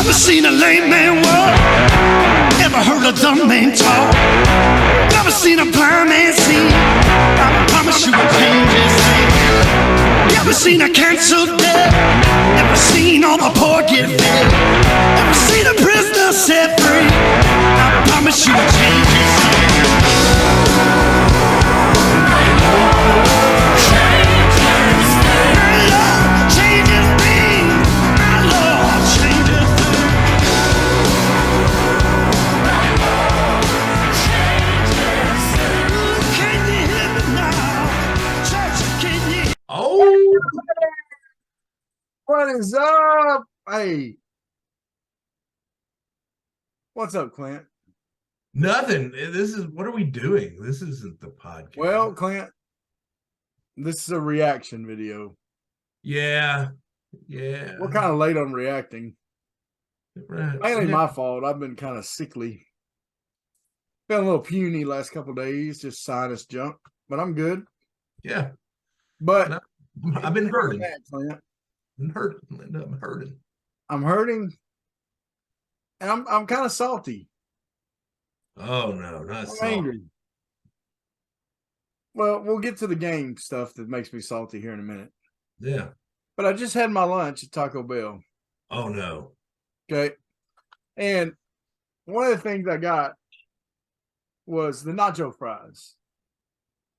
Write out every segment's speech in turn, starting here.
Never seen a lame man walk. Never heard a dumb man talk. Never seen a blind man see. I promise you will change his name. Never seen a canceled debt. Never seen all the poor get fed. Never seen a prisoner set free. I promise you will change his name. What is up? Hey. What's up, Clint? Nothing. What are we doing? This isn't the podcast. Well, Clint, this is a reaction video. Yeah. We're kind of late on reacting. Mainly my fault. I've been kind of sickly. Been a little puny last couple of days, just sinus junk, but I'm good. Yeah. But I've been hurting. Clint. I'm hurting. I'm hurting. And I'm kind of salty. Oh no, not I'm salty. angry. Well, we'll get to the game stuff that makes me salty here in a minute. Yeah. But I just had my lunch at Taco Bell. Oh no. Okay. And one of the things I got was the nacho fries.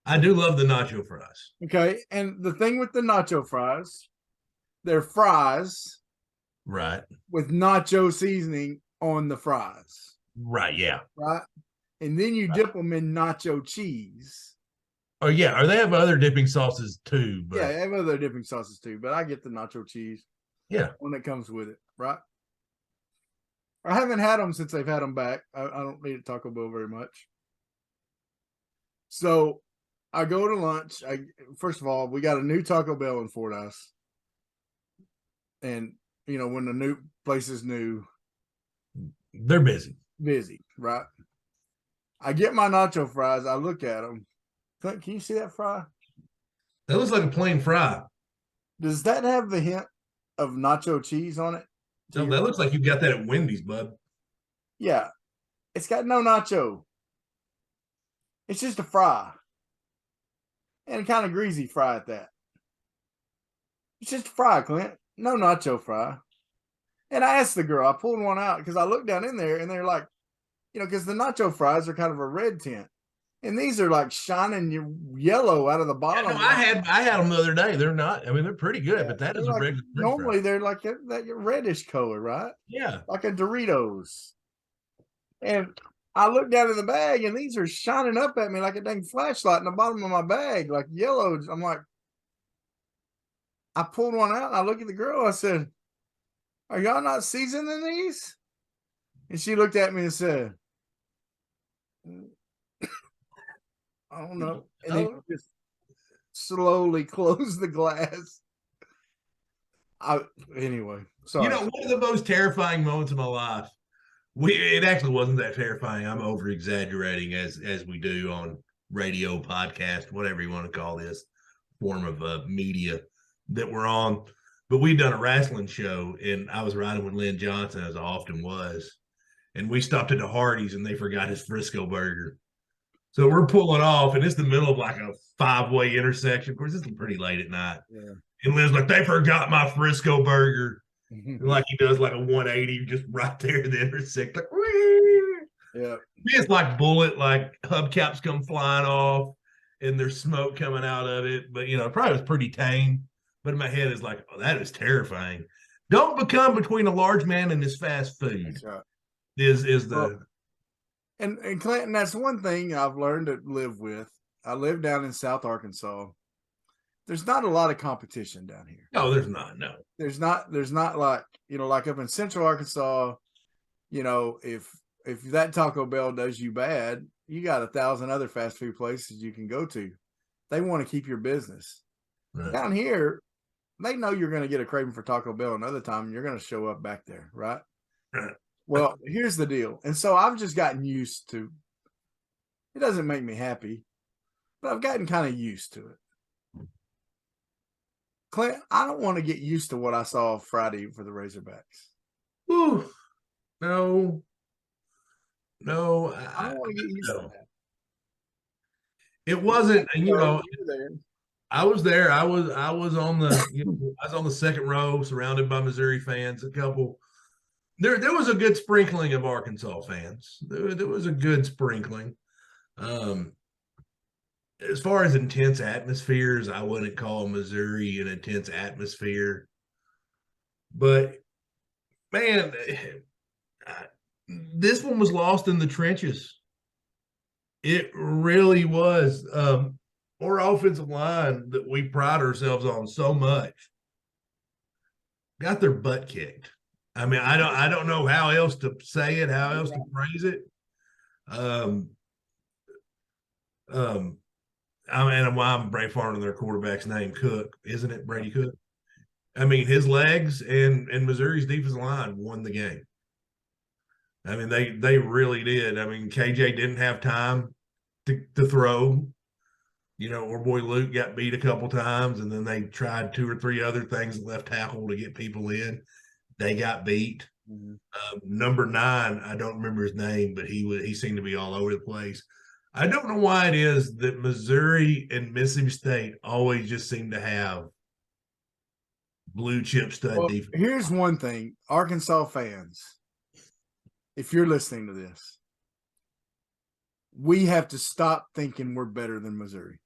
I do love the nacho fries. Okay. And the thing with the nacho fries, they're fries. Right. With nacho seasoning on the fries. Right, yeah. Right. And then you dip them in nacho cheese. Oh yeah, or they have other dipping sauces too. But... yeah, they have other dipping sauces too, but I get the nacho cheese. Yeah. When it comes with it, right? I haven't had them since they've had them back. I don't eat at Taco Bell very much. So I go to lunch. First of all, we got a new Taco Bell in Fordyce. And, you know, when the new place is new, they're busy. Busy, right? I get my nacho fries. I look at them. Clint, can you see that fry? That looks like a plain fry. Does that have the hint of nacho cheese on it? No, that looks like you got that at Wendy's, bud. Yeah. It's got no nacho. It's just a fry. And a kind of greasy fry at that. It's just a fry, Clint. No nacho fry. And I asked the girl, I pulled one out because I looked down in there and they're like, you know, because the nacho fries are kind of a red tint. And these are like shining yellow out of the bottom. Yeah, no, I had them the other day. They're not, I mean, they're pretty good, but that is a regular. Normally they're like that reddish color, right? Yeah. Like a Doritos. And I look down in the bag and these are shining up at me like a dang flashlight in the bottom of my bag, like yellow. I'm like, I pulled one out and I look at the girl. I said, "Are y'all not seasoning these?" And she looked at me and said, "I don't know." And he just slowly closed the glass. Anyway, sorry. You know, one of the most terrifying moments of my life. It actually wasn't that terrifying. I'm over exaggerating as we do on radio, podcast, whatever you want to call this form of media that we're on. But we'd done a wrestling show, and I was riding with Lynn Johnson, as I often was. And we stopped at the Hardee's, and they forgot his Frisco burger. So we're pulling off, and it's the middle of like a 5-way intersection. Of course, it's pretty late at night. Yeah. And Lynn's like, "They forgot my Frisco burger." And like he does like a 180 just right there at the intersection. Like, whee! Yeah. It's like bullet, like hubcaps come flying off, and there's smoke coming out of it. But, you know, it probably was pretty tame. But in my head is like, oh, that is terrifying. Don't become between a large man and his fast food. That's right. Is the and Clinton, that's one thing I've learned to live with. I live down in South Arkansas. There's not a lot of competition down here. No, there's not. No. There's not like, you know, like up in Central Arkansas, you know, if that Taco Bell does you bad, you got 1,000 other fast food places you can go to. They want to keep your business. Right. Down here, they know you're going to get a craving for Taco Bell another time, and you're going to show up back there, right? Right. Well, here's the deal. And so I've just gotten used to it. Doesn't make me happy, but I've gotten kind of used to it. Clint, I don't want to get used to what I saw Friday for the Razorbacks. Ooh. No, no, I don't want to get used to no. that. It wasn't. You were there. I was there. I was on the I was on the second row, surrounded by Missouri fans. A couple. There was a good sprinkling of Arkansas fans. There was a good sprinkling. Um, as far as intense atmospheres, I wouldn't call Missouri an intense atmosphere. But man, this one was lost in the trenches. It really was. Our offensive line that we pride ourselves on so much got their butt kicked. I mean, I don't know how else to say it, how else to phrase it. Um, I mean, why I'm Bray Farm and their quarterback's name Cook, isn't it? Brady Cook. I mean, his legs and Missouri's defensive line won the game. I mean, they really did. I mean, KJ didn't have time to throw. You know, our boy Luke got beat a couple times, and then they tried 2 or 3 other things left tackle to get people in. They got beat. Mm-hmm. Number 9, I don't remember his name, but he seemed to be all over the place. I don't know why it is that Missouri and Mississippi State always just seem to have blue chip stud defense. Here's one thing, Arkansas fans, if you're listening to this, we have to stop thinking we're better than Missouri.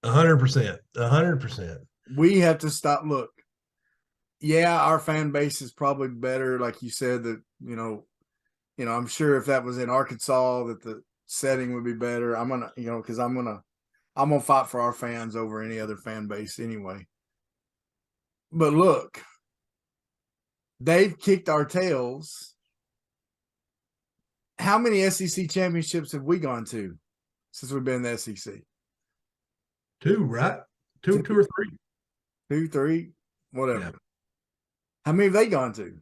100%. 100%. We have to stop. Look, yeah, our fan base is probably better, like you said, that I'm sure if that was in Arkansas that the setting would be better. I'm gonna fight for our fans over any other fan base anyway. But look, they've kicked our tails. How many SEC championships have we gone to since we've been in the SEC? 2, right? 2 or 3. 2, 3, whatever. Yeah. How many have they gone to?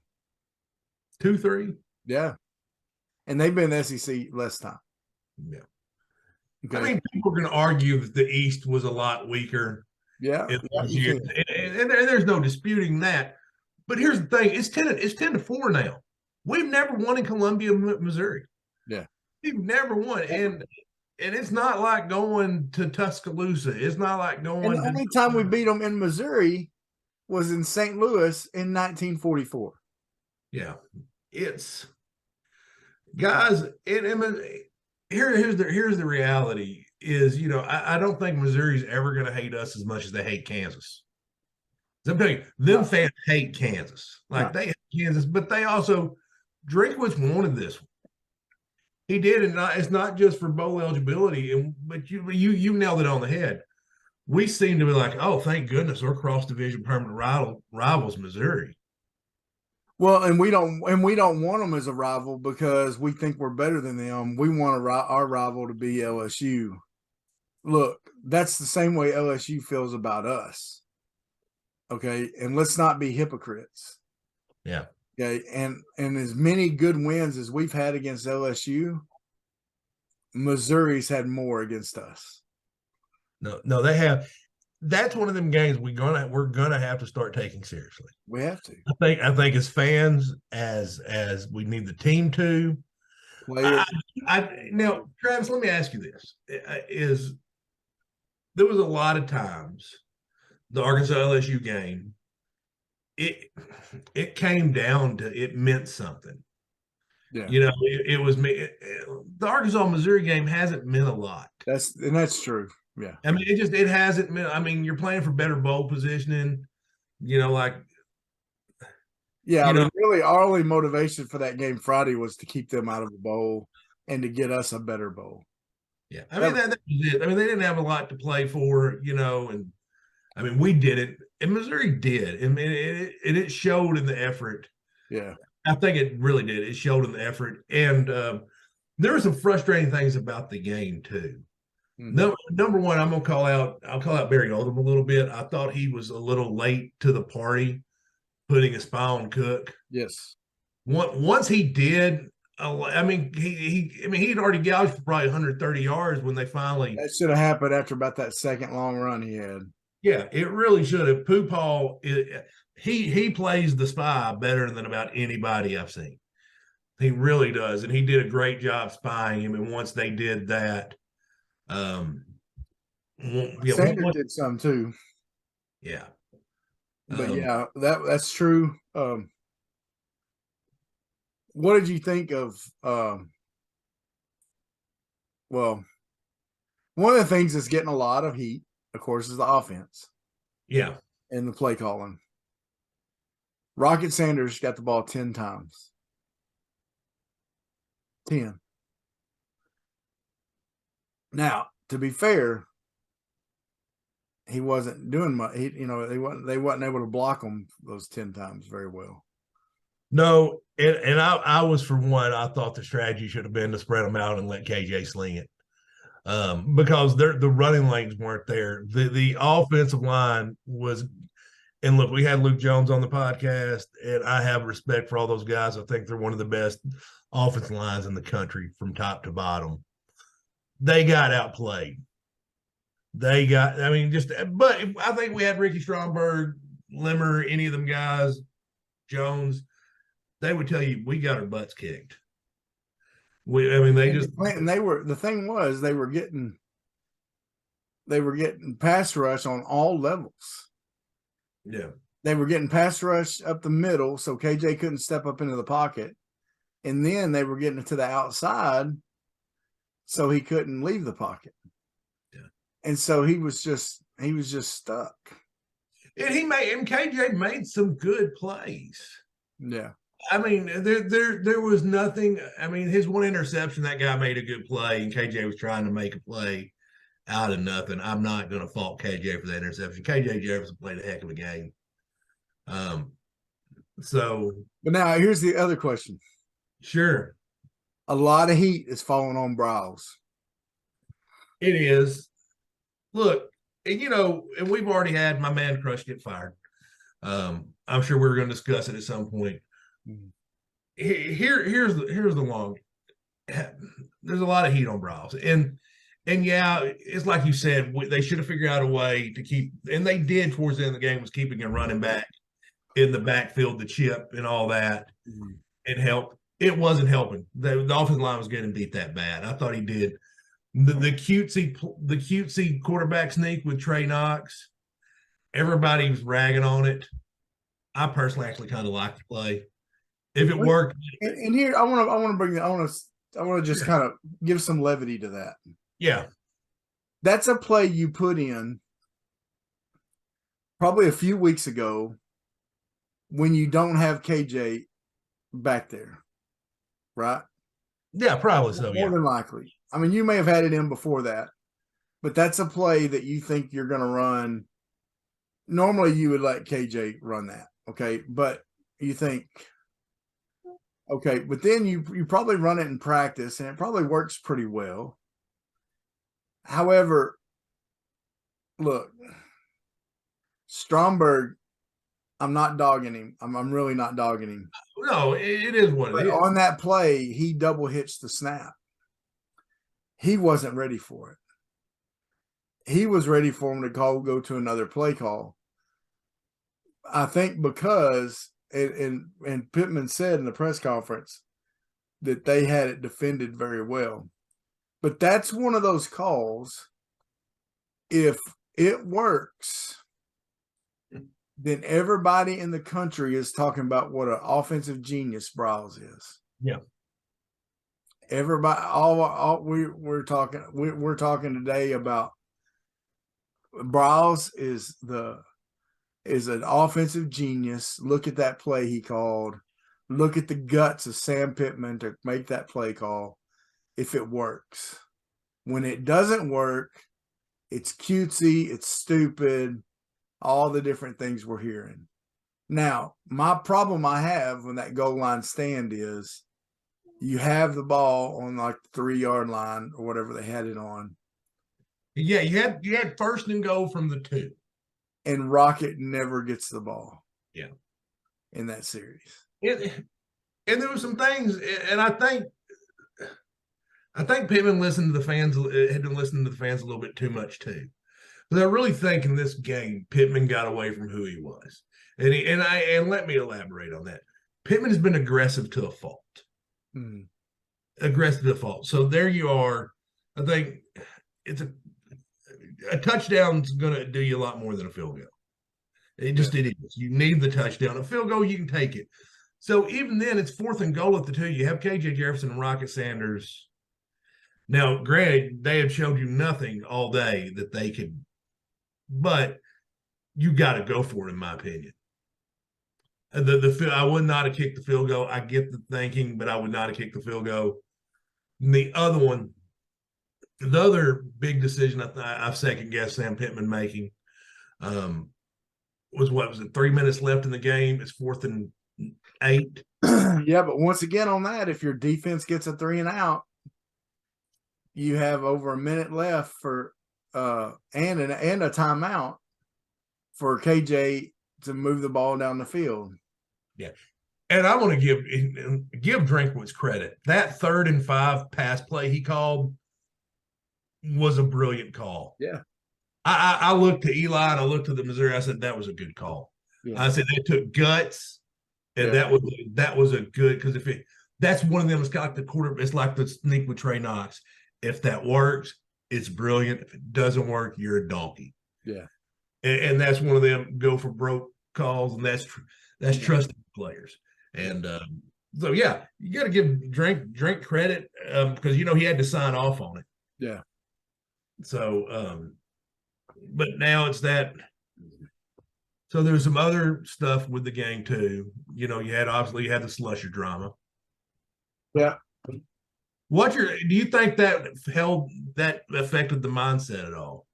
2, 3. Yeah. And they've been in the SEC less time. Yeah. Okay. I mean, people are going to argue that the East was a lot weaker. Yeah. And there's no disputing that. But here's the thing: it's 10-4 now. We've never won in Columbia, Missouri. Yeah. We've never won, and it's not like going to Tuscaloosa. It's not like going. And the only time we beat them in Missouri was in St. Louis in 1944. Yeah, it's guys. Here's the reality: is I don't think Missouri's ever going to hate us as much as they hate Kansas. I'm telling you, them fans hate Kansas. They hate Kansas, but they also Drinkwitz wanted this one. He did, and it's not just for bowl eligibility. But you nailed it on the head. We seem to be like, oh, thank goodness, our cross division permanent rivals Missouri. Well, and we don't want them as a rival because we think we're better than them. We want our rival to be LSU. Look, that's the same way LSU feels about us. Okay, and let's not be hypocrites. Yeah. Okay, and as many good wins as we've had against LSU, Missouri's had more against us. No, they have. That's one of them games we're gonna have to start taking seriously. We have to. I think as fans, as we need the team to. Now, Travis, let me ask you this: there was a lot of times the Arkansas LSU game, it came down to it meant something. Yeah. It was the Arkansas Missouri game hasn't meant a lot. That's true. Yeah. I mean, it hasn't meant. I mean, you're playing for better bowl positioning. Really, our only motivation for that game Friday was to keep them out of the bowl and to get us a better bowl. Yeah, I mean that was it. I mean, they didn't have a lot to play for, and I mean we did it, and Missouri did. I mean, it showed in the effort. Yeah, I think it really did. It showed in the effort, and there were some frustrating things about the game too. Mm-hmm. Number one, I'll call out Barry Oldham a little bit. I thought he was a little late to the party, putting a spy on Cook. Yes. Once he did, I mean, he'd already gouged for probably 130 yards when they finally. That should have happened after about that second long run he had. Yeah, it really should have. Pooh-Paul, he plays the spy better than about anybody I've seen. He really does. And he did a great job spying him. And once they did that, Sanders did some too. Yeah. But yeah, that's true. What did you think of well, one of the things that's getting a lot of heat, of course, is the offense. Yeah. And the play calling. Rocket Sanders got the ball 10 times. 10. Now, to be fair, he wasn't doing much. They wasn't able to block him those 10 times very well. No, and I was, for one, I thought the strategy should have been to spread them out and let KJ sling it. Because the running lanes weren't there. The offensive line was, and look, we had Luke Jones on the podcast, and I have respect for all those guys. I think they're one of the best offensive lines in the country from top to bottom. They got outplayed. But I think we had Ricky Stromberg, Limmer, any of them guys, Jones, they would tell you we got our butts kicked. The thing was they were getting pass rush on all levels. Yeah. They were getting pass rush up the middle, so KJ couldn't step up into the pocket. And then they were getting to the outside, so he couldn't leave the pocket. Yeah. And so he was just stuck. And KJ made some good plays. Yeah. I mean, there was nothing. I mean, his one interception, that guy made a good play, and KJ was trying to make a play out of nothing. I'm not going to fault KJ for that interception. KJ Jefferson played a heck of a game. But now here's the other question. Sure. A lot of heat is falling on Browse. It is. Look, and we've already had my man Crush get fired. I'm sure we're going to discuss it at some point. Here's the long. There's a lot of heat on Browse, and yeah, it's like you said, they should have figured out a way to keep, and they did towards the end of the game, was keeping a running back in the backfield, the chip and all that, and help. It wasn't helping. The offensive line was getting beat that bad. I thought he did the cutesy quarterback sneak with Trey Knox. Everybody was ragging on it. I personally actually kind of liked the play. If it worked. And here I want to just kind of give some levity to that. Yeah. That's a play you put in probably a few weeks ago when you don't have KJ back there, right? Yeah, probably so. More than likely. I mean, you may have had it in before that, but that's a play that you think you're going to run. Normally, you would let KJ run that, okay? But you think, okay, but then you probably run it in practice, and it probably works pretty well. However, look, Stromberg, I'm not dogging him. I'm really not dogging him. No, it is what it is. On that play, he double hitched the snap. He wasn't ready for it. He was ready for him to go to another play call. I think because, and Pittman said in the press conference that they had it defended very well. But that's one of those calls. If it works, then everybody in the country is talking about what an offensive genius Browse is. Yeah. Everybody, we're talking today about Browse is an offensive genius. Look at that play he called. Look at the guts of Sam Pittman to make that play call. If it works, when it doesn't work, it's cutesy, it's stupid, all the different things we're hearing. Now, my problem I have when that goal line stand is you have the ball on like the 3-yard line or whatever they had it on. Yeah, you had first and goal from the 2. And Rocket never gets the ball. Yeah. In that series. And there were some things, and I think Pittman had been listening to the fans a little bit too much too. But I really think in this game, Pittman got away from who he was. And let me elaborate on that. Pittman has been aggressive to a fault. aggressive default. So there you are. I think it's a touchdown's going to do you a lot more than a field goal. It is. You need the touchdown. A field goal, you can take it. So even then, it's 4th and goal at the 2. You have KJ Jefferson and Rocket Sanders. Now, Greg, they have showed you nothing all day that they could, but you got to go for it, in my opinion. I would not have kicked the field goal. I get the thinking, but I would not have kicked the field goal. And the other big decision I've second guessed Sam Pittman making was it 3 minutes left in the game? It's 4th and 8. Yeah, but once again on that, if your defense gets a 3 and out, you have over a minute left for and a timeout for KJ to move the ball down the field. Yeah. And I want to give Drinkwitz credit. That 3rd and 5 pass play he called was a brilliant call. Yeah. I looked to Eli and I looked to the Missouri. I said, that was a good call. Yeah. I said, they took guts, and that was a good, because that's one of them. It's like the quarter. It's like the sneak with Trey Knox. If that works, it's brilliant. If it doesn't work, you're a donkey. Yeah. And that's one of them go for broke calls, and that's trusted players. And so yeah, you got to give Drink credit because he had to sign off on it. Yeah. So but now it's that. So there's some other stuff with the game too. You had the Slusher drama. Yeah. Do you think that affected the mindset at all?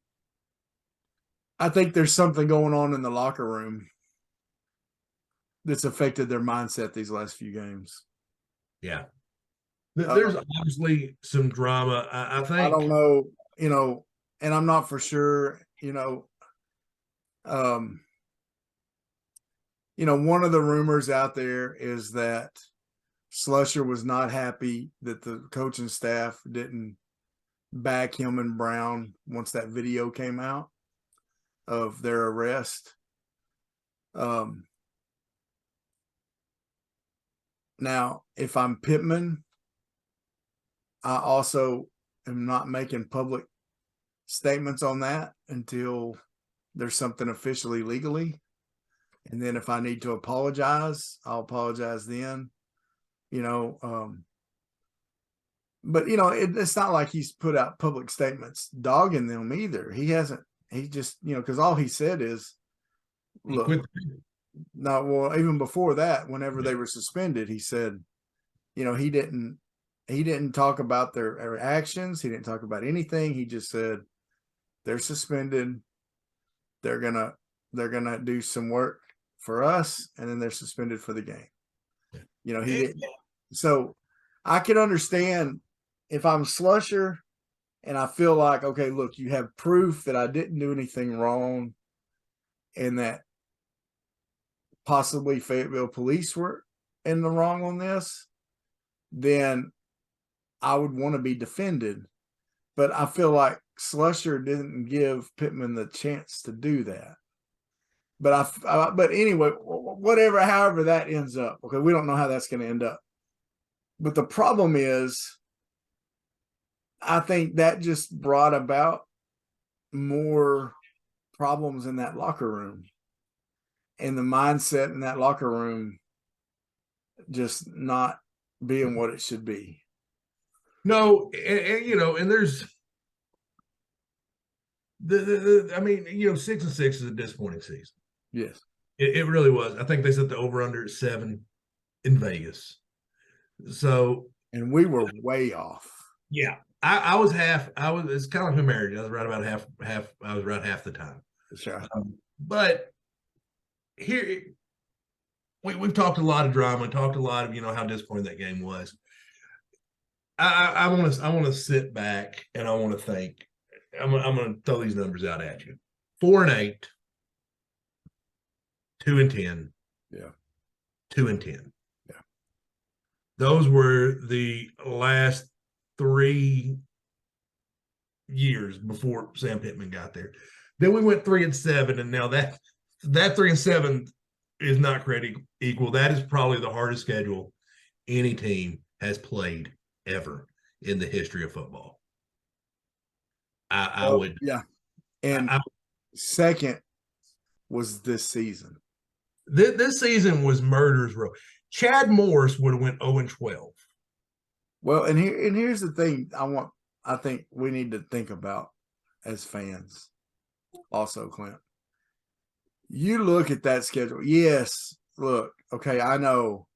I think there's something going on in the locker room that's affected their mindset these last few games. Yeah. There's obviously some drama. I think. I don't know, and I'm not for sure, one of the rumors out there is that Slusher was not happy that the coaching staff didn't back him and Brown once that video came out of their arrest. Now, if I'm Pittman, I also am not making public statements on that until there's something officially legally. And then if I need to apologize, I'll apologize then. But it's not like he's put out public statements dogging them either. He hasn't. He just, because all he said is, look, even before that, whenever they were suspended, he said, he didn't talk about their actions. He didn't talk about anything. He just said, they're suspended. They're gonna do some work for us, and then they're suspended for the game. He didn't. So I can understand if I'm Slusher and I feel like, okay, look, you have proof that I didn't do anything wrong and that possibly Fayetteville police were in the wrong on this, then I would want to be defended. But I feel like Slusher didn't give Pittman the chance to do that. But anyway, however that ends up, okay, we don't know how that's going to end up. But the problem is, I think that just brought about more problems in that locker room, and the mindset in that locker room just not being what it should be. No, and there's the 6-6 is a disappointing season. Yes, it really was. I think they set the over under at 7 in Vegas. So, and we were way off. Yeah, I was half. It's kind of like a marriage. I was right about half. I was right half the time. Sure. But here, we've talked a lot of drama. Talked a lot of how disappointing that game was. I want to sit back and I want to think. I'm going to throw these numbers out at you: 4-8, 2-10, yeah, 2-10. Yeah, those were the last 3 years before Sam Pittman got there. Then we went 3-7, and now that 3-7 is not creating equal. That is probably the hardest schedule any team has played ever in the history of football. I would. Yeah. And second was this season. This season was murder's row. Chad Morris would have went 0-12. Well, and here's the thing I think we need to think about as fans. Also, Clint, you look at that schedule. Yes, look, okay, I know,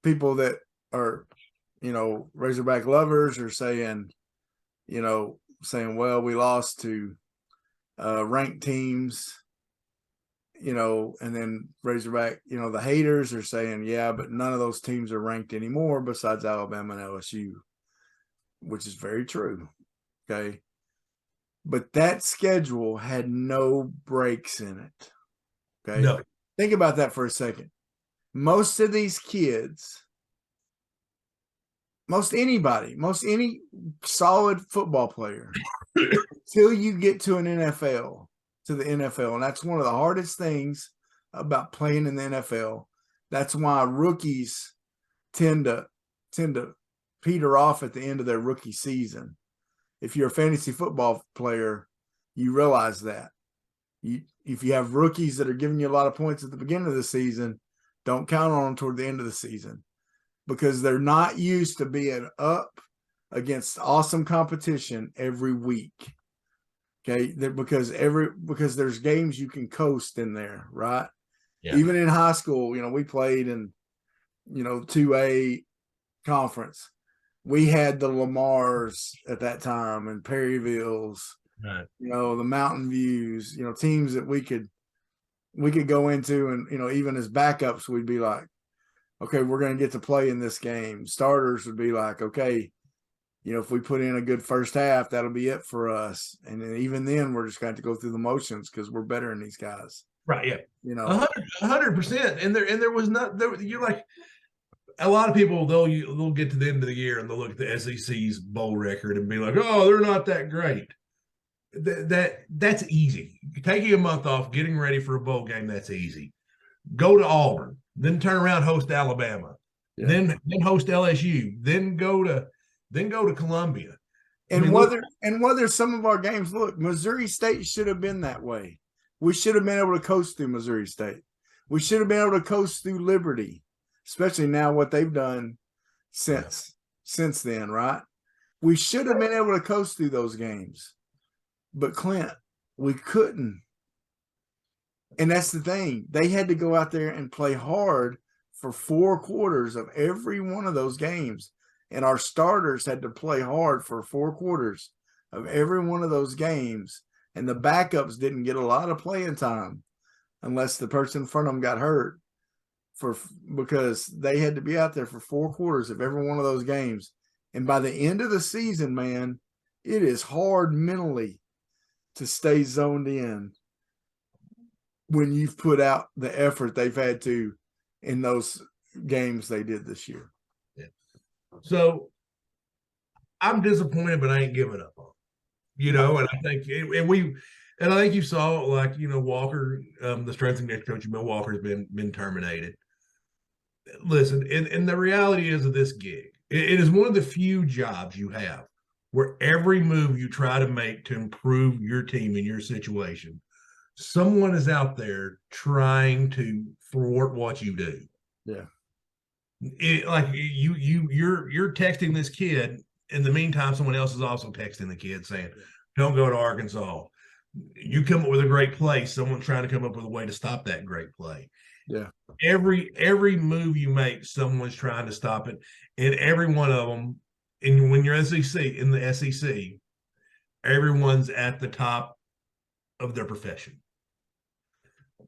people that are, Razorback lovers are saying, well, we lost to ranked teams, and then Razorback, the haters are saying, yeah, but none of those teams are ranked anymore besides Alabama and LSU, which is very true. Okay. But that schedule had no breaks in it. Okay. No. Think about that for a second. Most of these kids, any solid football player, until you get to the NFL, and that's one of the hardest things about playing in the NFL. That's why rookies tend to peter off at the end of their rookie season. If you're a fantasy football player, you realize that. If you have rookies that are giving you a lot of points at the beginning of the season, don't count on them toward the end of the season, because they're not used to being up against awesome competition every week. Okay, because there's games you can coast in there, right? Yeah. Even in high school, we played in 2A conference. We had the Lamars at that time and Perryvilles, right. The Mountain Views, teams that we could go into, and even as backups, we'd be like, okay, we're going to get to play in this game. Starters would be like, okay, if we put in a good first half, that'll be it for us. And then even then, we're just going to have to go through the motions because we're better than these guys. Right. Yeah. 100%. And there was not there. You're like, a lot of people, they'll get to the end of the year and they'll look at the SEC's bowl record and be like, oh, they're not that great. That's easy. Taking a month off, getting ready for a bowl game, that's easy. Go to Auburn, then turn around, host Alabama, then host LSU, then go to Columbia. And whether some of our games, look, Missouri State should have been that way. We should have been able to coast through Missouri State. We should have been able to coast through Liberty, especially now what they've done since then, right? We should have been able to coast through those games. But Clint, we couldn't. And that's the thing. They had to go out there and play hard for 4 quarters of every one of those games. And our starters had to play hard for 4 quarters of every one of those games. And the backups didn't get a lot of playing time unless the person in front of them got hurt, because they had to be out there for 4 quarters of every one of those games. And by the end of the season, man, it is hard mentally to stay zoned in when you've put out the effort they've had to in those games they did this year. Yeah. So I'm disappointed, but I ain't giving up on it. And I think I think you saw, like, Walker, the strength and conditioning coach, Walker has been terminated. Listen, and the reality is of this gig, it is one of the few jobs you have where every move you try to make to improve your team and your situation, someone is out there trying to thwart what you do. Yeah. You're texting this kid. In the meantime, someone else is also texting the kid saying, don't go to Arkansas. You come up with a great play. Someone's trying to come up with a way to stop that great play. Yeah. Every move you make, someone's trying to stop it. And every one of them, and when you're in the SEC, everyone's at the top of their profession.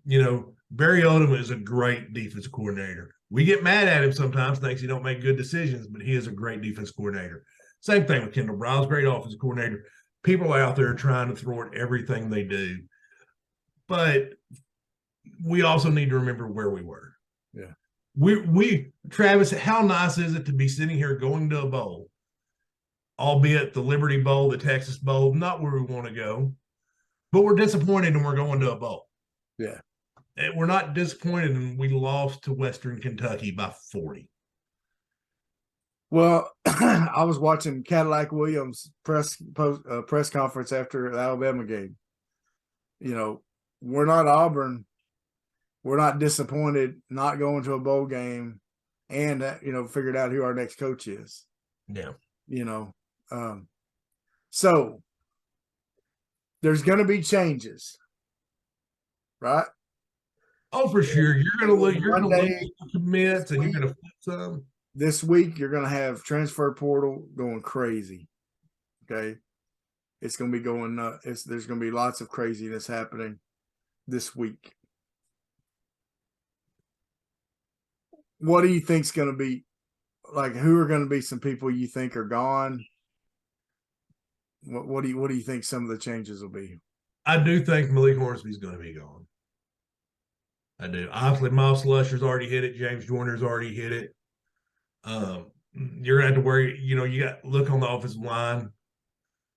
Barry Odom is a great defensive coordinator. We get mad at him sometimes, thinks he don't make good decisions, but he is a great defense coordinator. Same thing with Kendall Briles, great offensive coordinator. People are out there trying to thwart everything they do. But we also need to remember where we were. Yeah. We Travis, how nice is it to be sitting here going to a bowl, albeit the Liberty Bowl, the Texas Bowl, not where we want to go, but we're disappointed and we're going to a bowl. Yeah. And we're not disappointed and we lost to Western Kentucky by 40. Well, I was watching Cadillac Williams press conference after the Alabama game. You know, we're not Auburn. We're not disappointed not going to a bowl game, and figured out who our next coach is. Yeah. So there's going to be changes, right? Oh, for sure. You're going to look. You're going to look Monday, at commits, and you're going to flip some. This week, you're going to have transfer portal going crazy. Okay, it's going to be going nuts. There's going to be lots of craziness happening this week. What do you think's going to be like? Who are going to be some people you think are gone? What do you think some of the changes will be? I do think Malik Hornsby's going to be gone. I do. Obviously, Miles Slusher's already hit it. James Joyner's already hit it. You're gonna have to worry. You got to look on the offensive line.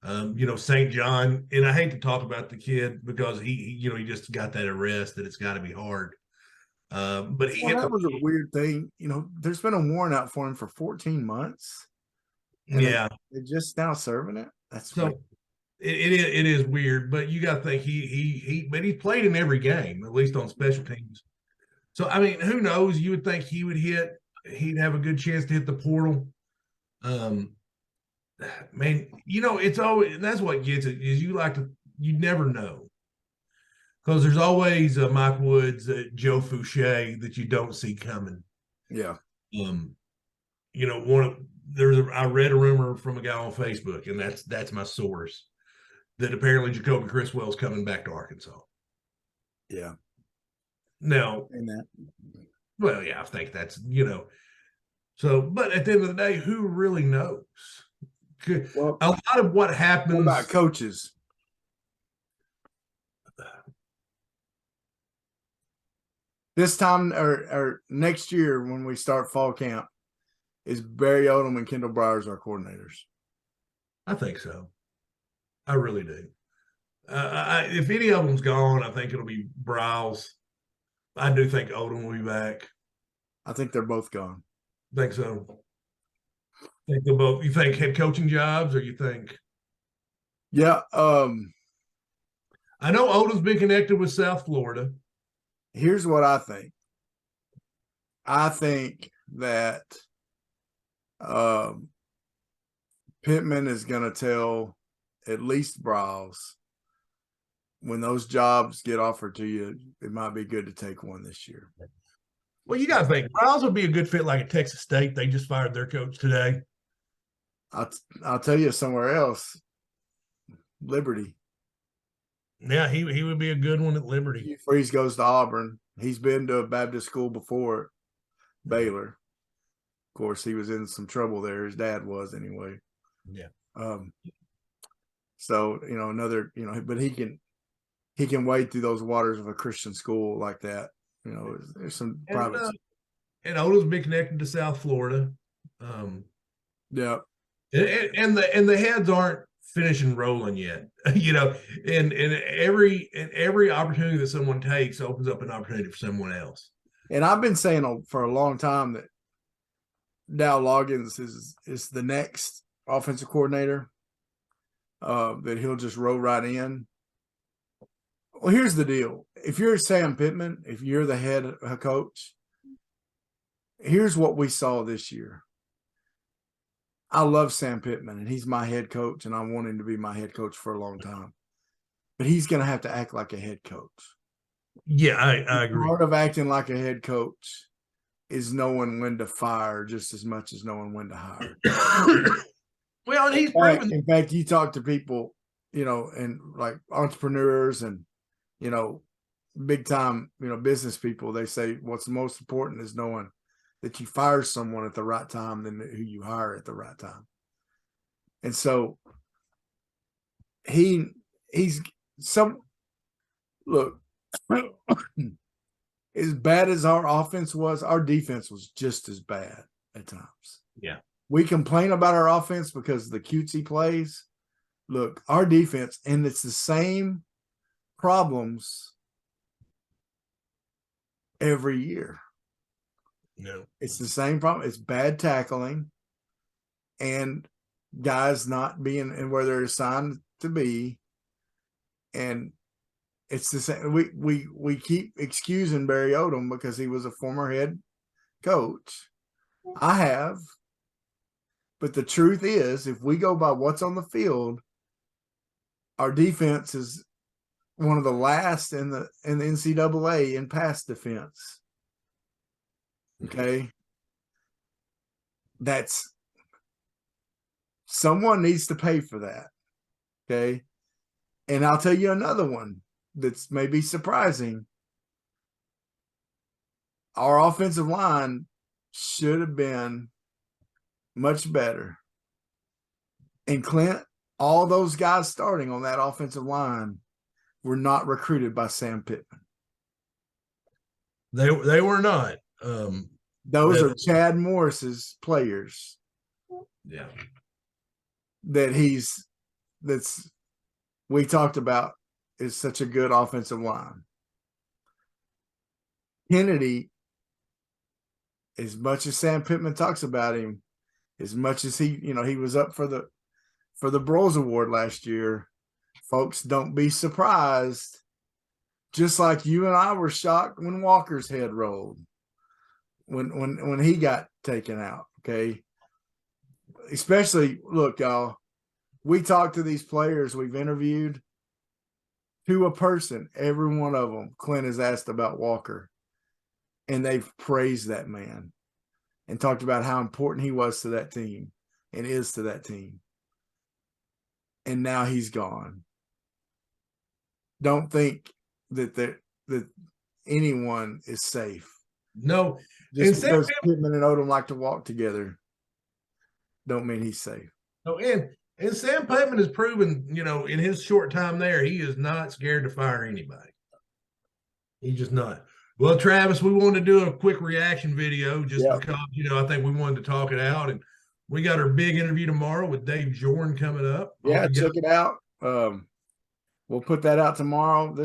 St. John, and I hate to talk about the kid because he just got that arrest that it's got to be hard. But that was a weird thing. There's been a warrant out for him for 14 months. Yeah, they're just now serving it. That's so. weird. It is weird, but you got to think but he's played in every game, at least on special teams. So I mean, who knows? You would think he'd have a good chance to hit the portal. Man, it's always, that's what gets it, is you never know, because there's always a Mike Woods, Joe Fouché that you don't see coming. Yeah. I read a rumor from a guy on Facebook, and that's my source, that apparently Jacoby Criswell's coming back to Arkansas. Yeah. Now, well, yeah, I think that's, so, but at the end of the day, who really knows? Well, a lot of what happens. What about coaches? This time or next year when we start fall camp, is Barry Odom and Kendall Byers our coordinators? I think so. I really do. If any of them's gone, I think it'll be Browse. I do think Odom will be back. I think they're both gone. Think so. Think they'll both. You think head coaching jobs, or you think? Yeah. I know Odom's been connected with South Florida. Here's what I think. I think that Pittman is going to tell at least Browse, when those jobs get offered to you, it might be good to take one this year. Well, you got to think Browse would be a good fit, like at Texas State. They just fired their coach today. I'll tell you somewhere else. Liberty. Yeah, he would be a good one at Liberty. Hugh Freeze goes to Auburn. He's been to a Baptist school before, Baylor. Of course, he was in some trouble there. His dad was anyway. Yeah. So another but he can wade through those waters of a Christian school like that. There's some private. And Odom's been connected to South Florida. Yeah. And the heads aren't finishing rolling yet. And every opportunity that someone takes opens up an opportunity for someone else. And I've been saying for a long time that Dow Loggins is the next offensive coordinator, that he'll just roll right in. Well, here's the deal. If you're Sam Pittman, if you're the head coach, here's what we saw this year. I love Sam Pittman, and he's my head coach, and I want him to be my head coach for a long time. But he's going to have to act like a head coach. Yeah, I agree. Part of acting like a head coach is knowing when to fire just as much as knowing when to hire. Well, and he's proven. In fact, you talk to people, and like entrepreneurs and, big time, business people, they say what's most important is knowing that you fire someone at the right time than who you hire at the right time. And so look, as bad as our offense was, our defense was just as bad at times. Yeah. We complain about our offense because of the cutesy plays. Look, our defense, and it's the same problems every year. No. It's the same problem. It's bad tackling. and guys not being and where they're assigned to be. And it's the same. We keep excusing Barry Odom because he was a former head coach. I have. But the truth is, if we go by what's on the field, our defense is one of the last in the NCAA in pass defense. Okay. That's someone needs to pay for that. Okay. And I'll tell you another one that's maybe surprising. Our offensive line should have been much better. And Clint, all those guys starting on that offensive line were not recruited by Sam Pittman. They were not. Those are Chad Morris's players. Yeah. That's we talked about is such a good offensive line. Kennedy, as much as Sam Pittman talks about him, as much as he was up for the Bros Award last year, folks, don't be surprised. Just like you and I were shocked when Walker's head rolled, when he got taken out. Okay, especially look, y'all. We talked to these players we've interviewed. To a person, every one of them, Clint has asked about Walker, and they've praised that man and talked about how important he was to that team and is to that team. And now he's gone. Don't think that anyone is safe. No. Just because Pittman and Odom like to walk together, don't mean he's safe. No, and Sam Pittman has proven, in his short time there, he is not scared to fire anybody. He's just not. Well, Travis, we wanted to do a quick reaction video just because, I think we wanted to talk it out. And we got our big interview tomorrow with Dave Jordan coming up. Yeah, check it out. We'll put that out tomorrow.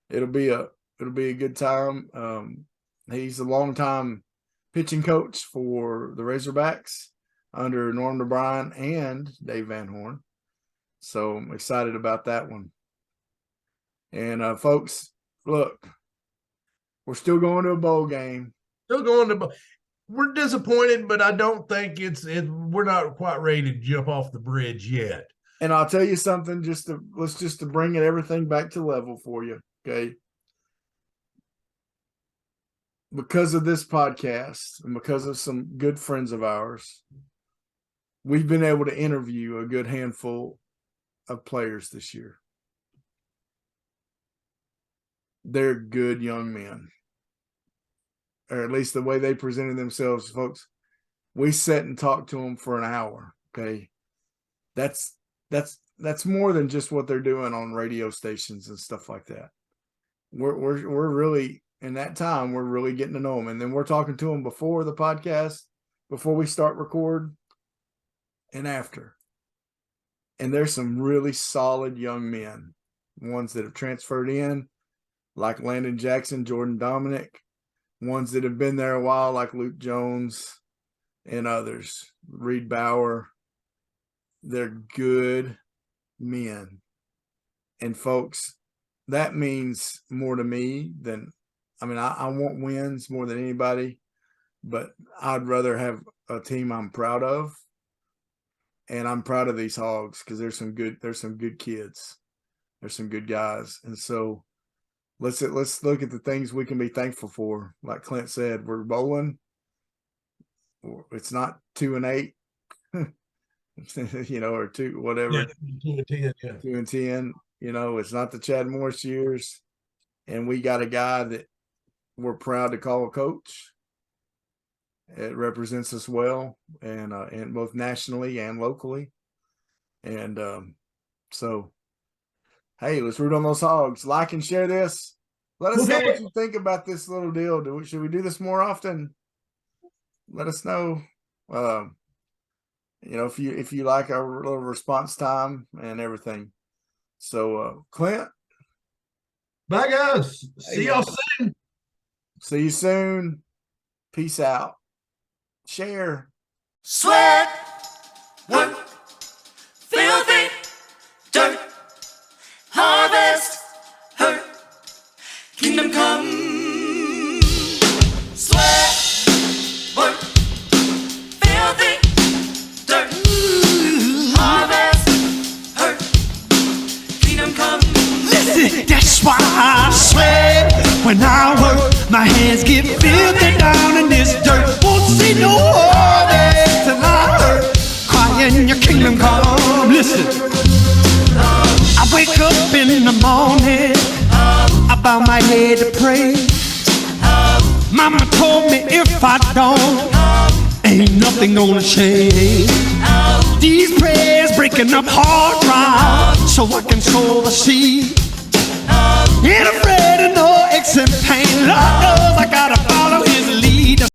It'll be a good time. He's a longtime pitching coach for the Razorbacks under Norm DeBryan and Dave Van Horn. So I'm excited about that one. And folks, look, we're still going to a bowl game. We're disappointed, but I don't think we're not quite ready to jump off the bridge yet. And I'll tell you something, let's bring everything back to level for you. Okay. Because of this podcast and because of some good friends of ours, we've been able to interview a good handful of players this year. They're good young men, or at least the way they presented themselves, folks. We sat and talked to them for an hour. Okay. That's more than just what they're doing on radio stations and stuff like that. We're really, in that time, we're really getting to know them. And then we're talking to them before the podcast, before we start record, and after. And there's some really solid young men, ones that have transferred in, like Landon Jackson, Jordan Dominic, ones that have been there a while, like Luke Jones and others, Reed Bauer. They're good men. And folks, that means more to me than, I want wins more than anybody, but I'd rather have a team I'm proud of. And I'm proud of these Hogs because there's some good kids. There's some good guys. And so let's look at the things we can be thankful for. Like Clint said, we're bowling. It's not 2-8. Or 2, whatever. Yeah, 2-10, yeah. 2-10. It's not the Chad Morris years. And we got a guy that we're proud to call a coach. It represents us well, and both nationally and locally. And so, hey, let's root on those Hogs. Like and share this. Let us know what you think about this little deal. Should we do this more often? Let us know. If you like our little response time and everything. So, Clint. Bye, guys. See y'all soon. See you soon. Peace out. Share. Sweat, work, filthy, dirt, harvest, hurt, kingdom come. Sweat, work, filthy, dirt, harvest, hurt, kingdom come. Listen, that's why I sweat when I work. My hands get filthy down in this dirt. Won't see no harvest till I hurt. Crying your kingdom come. Listen, I wake up in the morning, I bow my head to pray. Mama told me if I don't, ain't nothing gonna change. These prayers breaking up hard ground so I can sow the seed. Ain't afraid of no aches and pain. Lord knows I got